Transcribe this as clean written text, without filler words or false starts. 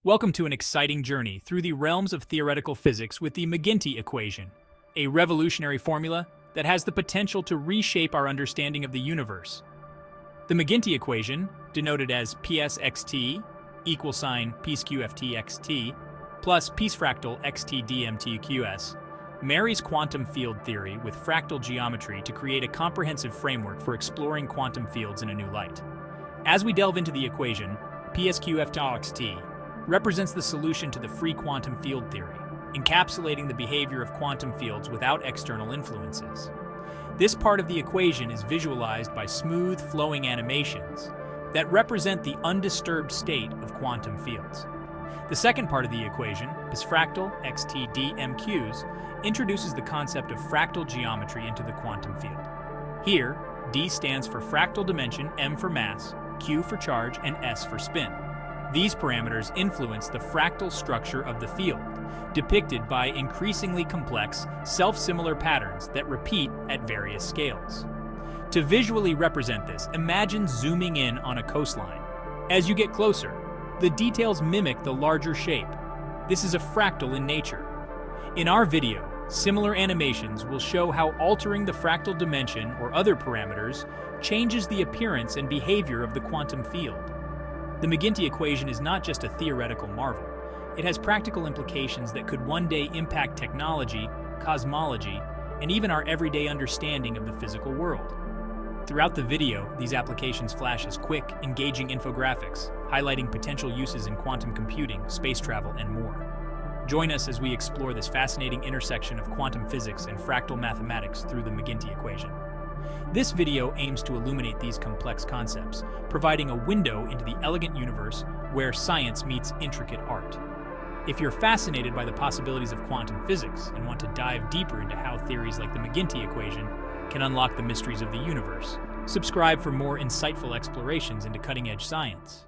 Welcome to an exciting journey through the realms of theoretical physics with the McGinty Equation, a revolutionary formula that has the potential to reshape our understanding of the universe. The McGinty Equation, denoted as PSXT equals sign PSQFTXT plus PSFractal XT marries quantum field theory with fractal geometry to create a comprehensive framework for exploring quantum fields in a new light. As we delve into the equation, PSQFTXT represents the solution to the free quantum field theory, encapsulating the behavior of quantum fields without external influences. This part of the equation is visualized by smooth, flowing animations that represent the undisturbed state of quantum fields. The second part of the equation, Fractal XT introduces the concept of fractal geometry into the quantum field. Here, D stands for fractal dimension, M for mass, Q for charge, and S for spin. These parameters influence the fractal structure of the field, depicted by increasingly complex, self-similar patterns that repeat at various scales. To visually represent this, imagine zooming in on a coastline. As you get closer, the details mimic the larger shape. This is a fractal in nature. In our video, similar animations will show how altering the fractal dimension or other parameters changes the appearance and behavior of the quantum field. The McGinty equation is not just a theoretical marvel. It has practical implications that could one day impact technology, cosmology, and even our everyday understanding of the physical world. Throughout the video, these applications flash as quick, engaging infographics, highlighting potential uses in quantum computing, space travel, and more. Join us as we explore this fascinating intersection of quantum physics and fractal mathematics through the McGinty equation. This video aims to illuminate these complex concepts, providing a window into the elegant universe where science meets intricate art. If you're fascinated by the possibilities of quantum physics and want to dive deeper into how theories like the McGinty equation can unlock the mysteries of the universe, subscribe for more insightful explorations into cutting-edge science.